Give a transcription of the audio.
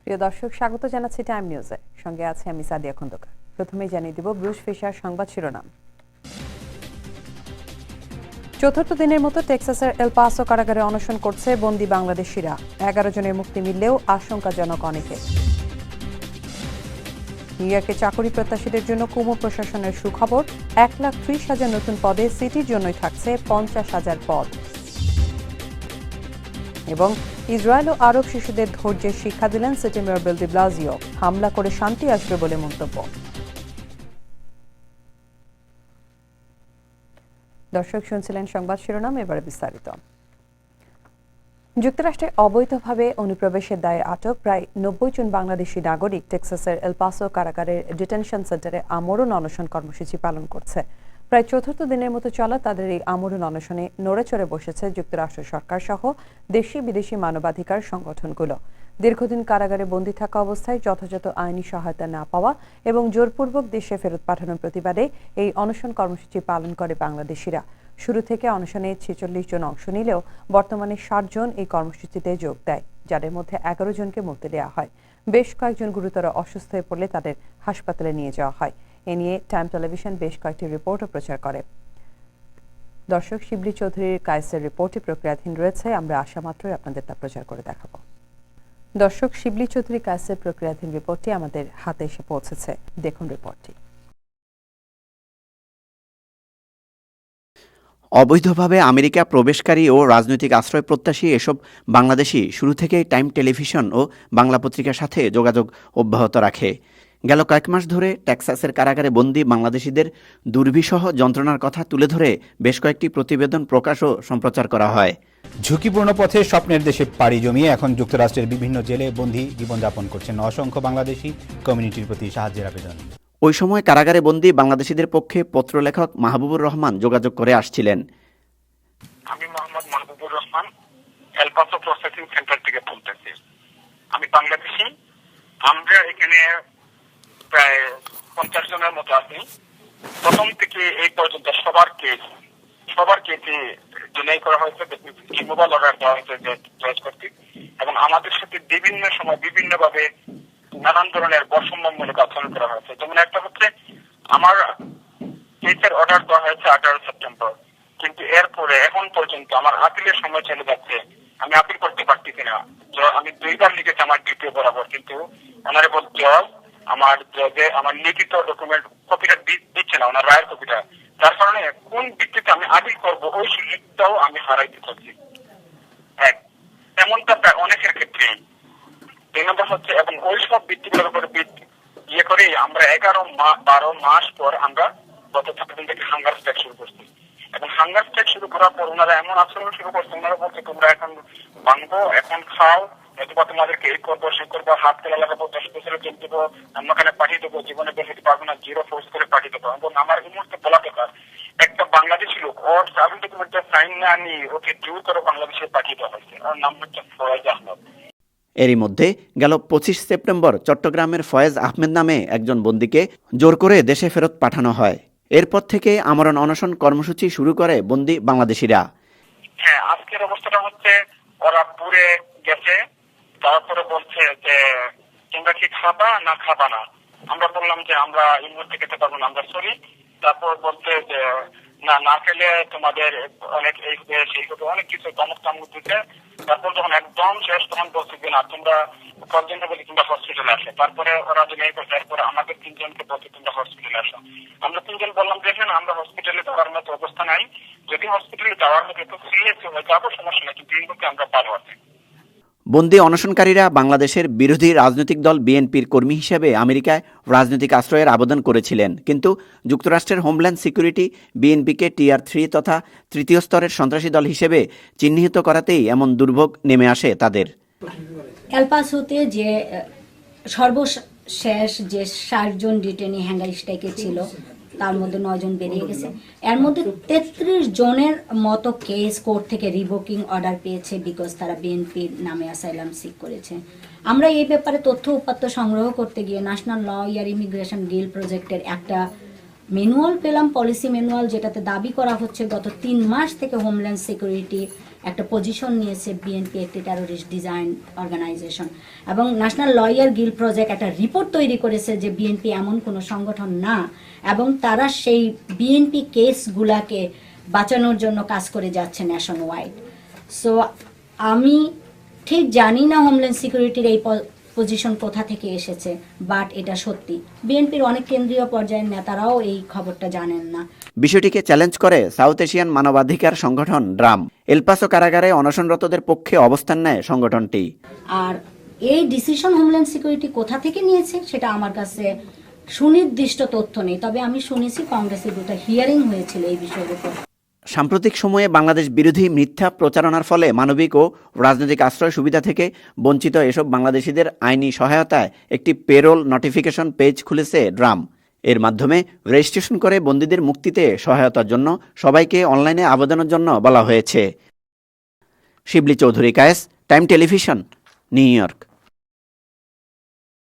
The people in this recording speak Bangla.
প্রিয় দর্শক, স্বাগত জানাচ্ছি টাইম নিউজে। সঙ্গে আছে আমি সাদিয়া খন্দকার। প্রথমেই জানিয়ে দিব ব্রুস ফিশার সংবাদ শিরোনাম। চতুর্থ দিনের মতো টেক্সাসের এল পাসো কারাগারে অনশন করছে বন্দী বাংলাদেশিরা। 11 জনের মুক্তি মিললেও আশঙ্কাজনক অনেকে। নিউ ইয়র্কে চাকরি প্রত্যাশীদের জন্য কুমু প্রশাসনের সুখবর। 1,30,000 নতুন পদে সিটির জন্যই থাকছে 50,000 পদ। এবং ইসরায়েল ও আরব শিশুদের ধৈর্যের শিক্ষা দিলেন সিটি মেয়র বিল ডি ব্লাজিও। হামলা করে শান্তি আসবে বলে মন্তব্য। দর্শক, শুনছিলেন সংবাদ শিরোনাম, এবারে বিস্তারিত। যুক্তরাষ্ট্রে অবৈধভাবে অনুপ্রবেশের দায়ে আটক প্রায় 90 জন বাংলাদেশি নাগরিক টেক্সাসের এল পাসো কারাগারের ডিটেনশন সেন্টারে আমরণ অনশন কর্মসূচি পালন করছে। প্রায় চতুর্থ দিনের মতো চলা তাদের এই আমরণ অনশনে নড়েচড়ে বসেছে যুক্তরাষ্ট্র সরকার সহ দেশি বিদেশি মানবাধিকার সংগঠনগুলো। দীর্ঘদিন কারাগারে বন্দী থাকা অবস্থায় যথাযথ আইনি সহায়তা না পাওয়া এবং জোরপূর্বক দেশে ফেরত পাঠানোর প্রতিবাদে এই অনশন কর্মসূচি পালন করে বাংলাদেশিরা। শুরু থেকে অনশনে 46 জন অংশ নিলেও বর্তমানে 60 জন এই কর্মসূচিতে যোগ দেয়, যাদের মধ্যে 11 জনকে মুক্তি দেওয়া হয়। বেশ কয়েকজন গুরুতর অসুস্থ হয়ে পড়লে তাদের হাসপাতালে নিয়ে যাওয়া হয়। এ নিয়ে টাইম টেলিভিশন বেশ কয়েকটি রিপোর্টও প্রচার করে। দর্শক, শিবলি চৌধুরীর কায়েসের রিপোর্টটি প্রক্রিয়াধীন রয়েছে, আমরা আশা মাত্রই আপনাদের তা প্রচার করে দেখাবো। দর্শক, শিবলি চৌধুরী কায়েসের প্রক্রিয়াধীন রিপোর্টটি আমাদের হাতে এসে পৌঁছেছে, দেখুন রিপোর্টটি। অবৈধভাবে আমেরিকা প্রবেশকারী ও রাজনৈতিক আশ্রয় প্রত্যাশী এসব বাংলাদেশি শুরু থেকেই টাইম টেলিভিশন ও বাংলা পত্রিকার সাথে যোগাযোগ অব্যাহত রাখে। গেল কয়েক মাস ধরে টেক্সাসের কারাগারে বন্দী বাংলাদেশিদের দুর্বিষহ যন্ত্রণার কথা তুলে ধরে বেশ কয়েকটি প্রতিবেদন প্রকাশ ও সম্প্রচার করা হয়। ঝুঁকিপূর্ণ পথে স্বপ্নের দেশে পাড়ি জমিয়ে এখন যুক্তরাষ্ট্রের বিভিন্ন জেলে বন্দী জীবনযাপন করছেন অসংখ্য বাংলাদেশি। কমিউনিটির প্রতি সাহায্যের আবেদন। ওই সময় কারাগারে বন্দী বাংলাদেশিদের পক্ষে পত্রলেখক মাহবুবুর রহমান যোগাযোগ করে আসছিলেন। আমি মোহাম্মদ মাহবুবুর রহমান, এল পাসো প্রসেসিং সেন্টার থেকে বলতেছি। আমি বাংলাদেশি। আমরা এখানে প্রায় 50 জনের মতো আছি। প্রথম থেকে এই পর্যন্ত সবার কেসে ডিনাই করা হয়েছে, রিমুভাল অর্ডার দেওয়া হয়েছে জজ কর্তৃক, এবং আমাদের সাথে বিভিন্ন সময় বিভিন্নভাবে নানান ধরনের বৈষম্যমূলক আচরণ করা হয়েছে। যেমন একটা হচ্ছে, আমার কেসের অর্ডার দেওয়া হয়েছে 18 সেপ্টেম্বর, কিন্তু এরপরে এখন পর্যন্ত আমার আপিলের সময় চলে যাচ্ছে। আমি আপিল করতে পারতেছি না। আমি 2 বার লিখেছি আমার ডিপিও বরাবর, কিন্তু অনারেবল জজ আমার লিখিত ডকুমেন্ট কপিটা দিচ্ছে না, ওনার রায়ের কপিটা। যার কারণে কোন ভিত্তিতে আমি আপিল করবো ওই সুযোগটাও আমি হারাইতে চাচ্ছি। এমনটা প্রায় অনেকের ক্ষেত্রে। 2 নম্বর হচ্ছে, এবং ওই সব ভিত্তিগুলোর উপর করে আমরা 11-12 মাস পর আমরা গত 7 দিন থেকে হাঙ্গার স্ট্রাইক শুরু করছি। এবং হাঙ্গার স্ট্রাইক শুরু করার পর ওনারা এমন আচরণ শুরু করছে, ওনারা বলছে তোমরা এখন ভাঙবো, এখন খাও, অথবা তোমাদেরকে এই করবো সে করবো, হাত তেলা লাগাবো, 10 বছরের জেল দেবো, অন্যখানে পাঠিয়ে দেবো, জীবনে বের হতে পারবো না, 0 ফোর্স করে পাঠিয়ে দেবো। এবং আমার এই মুহূর্তে বলা দরকার, একটা বাংলাদেশি লোক ওর ট্রাভেল ডকুমেন্টটা সাইন না নিয়ে ওকে জোর করে বাংলাদেশে পাঠিয়ে দেওয়া হয়েছে। ওর নাম হচ্ছে ফয়েজ আহমেদ। এরই মধ্যে গেল 25 সেপ্টেম্বর চট্টগ্রামের ফয়েজ আহমেদ নামে একজন বন্দীকে জোর করে দেশে ফেরত পাঠানো হয়। এরপর থেকে আমরণ অনশন কর্মসূচি শুরু করে বন্দী বাংলাদেশিরা। হ্যাঁ, আজকের অবস্থাটা হচ্ছে ওরা পুরে গেছে, তারপরে বলছে যে তোমরা কি খাবা না খাবা না। আমরা বললাম যে আমরা এই মুহূর্তে খেতে পারবো না, আমরা সরি। তারপর বলছে যে না খেলে তোমাদের অনেক এই সেই হবে, অনেক কিছু ধমক দিতে। তারপর যখন একদম শেষ তখন বলছে যে না তোমরা কয়েকজনকে বলি তোমরা হসপিটালে আসো। তারপরে ওরা যে নেই করছে, এরপরে আমাদের 3 জনকে বলছে তোমরা হসপিটালে আসো। আমরা 3 জন বললাম দেখেন আমরা হসপিটালে যাওয়ার মতো অবস্থা নাই, যদি হসপিটালে যাওয়ার মতো একটু সিরিয়াস হয়ে যাবো সমস্যা নেই, কিন্তু এই মুহূর্তে আমরা ভালো আছি। বন্দী অনশনকারীরা বাংলাদেশের বিরোধী রাজনৈতিক দল বিএনপির কর্মী হিসেবে আমেরিকায় রাজনৈতিক আশ্রয়ের আবেদন করেছিলেন, কিন্তু যুক্তরাষ্ট্রের হোমল্যান্ড সিকিউরিটি বিএনপিকে টিআর 3 তথা তৃতীয় স্তরের সন্ত্রাসী দল হিসেবে চিহ্নিত করাতেই এমন দুর্ভোগ নেমে আসে তাদের। এল পাসোতে যে সর্বশেষ যে 60 জন ডিটেনি হ্যাঙ্গার স্ট্রাইকে ছিল, তার মধ্যে 9 জন বেরিয়ে গেছে। এর মধ্যে 33 জনের মতো কেস কোর্ট থেকে রিভোকিং অর্ডার পেয়েছে, বিকজ তারা বিএনপির নামে অ্যাসাইলাম সিক করেছে। আমরা এই ব্যাপারে তথ্য উপাত্ত সংগ্রহ করতে গিয়ে ন্যাশনাল ল ইয়ার ইমিগ্রেশন ডিল প্রজেক্টের একটা ম্যানুয়াল পেলাম, পলিসি ম্যানুয়াল, যেটাতে দাবি করা হচ্ছে গত 3 মাস থেকে হোমল্যান্ড সিকিউরিটি একটা পজিশন নিয়েছে বিএনপি একটি টেরোরিস্ট ডিজাইন অর্গানাইজেশন, এবং ন্যাশনাল লয়ার গিল প্রজেক্ট একটা রিপোর্ট তৈরি করেছে যে বিএনপি এমন কোনো সংগঠন না, এবং তারা সেই বিএনপি কেসগুলাকে বাঁচানোর জন্য কাজ করে যাচ্ছে ন্যাশন ওয়াইড। সো আমি ঠিক জানি না হোমল্যান্ড সিকিউরিটির এই পজিশন কোথা থেকে এসেছে, বাট এটা সত্যি। বিএনপির অনেক কেন্দ্রীয় পর্যায়ের নেতারাও এই খবরটা জানেন না। বিষয়টিকে চ্যালেঞ্জ করে সাউথ এশিয়ান মানবাধিকার সংগঠন ড্রাম। এলপাসো কারাগারে অনশনরতদের পক্ষে অবস্থান নেয় সংগঠনটি। আর এই ডিসিশন হোমল্যান্ড সিকিউরিটি কোথা থেকে নিয়েছে সেটা আমার কাছে সুনির্দিষ্ট তথ্য নেই, তবে আমি শুনেছি কংগ্রেসে দুটো হিয়ারিং হয়েছিল এই বিষয়ের উপর। সাম্প্রতিক সময়ে বাংলাদেশ বিরোধী মিথ্যা প্রচারণার ফলে মানবিক ও রাজনৈতিক আশ্রয় সুবিধা থেকে বঞ্চিত এসব বাংলাদেশিদের আইনি সহায়তায় একটি পেরোল নোটিফিকেশন পেজ খুলেছে ড্রাম। এর মাধ্যমে রেজিস্ট্রেশন করে বন্দীদের মুক্তিতে সহায়তার জন্য সবাইকে অনলাইনে আবেদনের জন্য বলা হয়েছে। Shibli Chowdhury Kayes, Time Television, New York.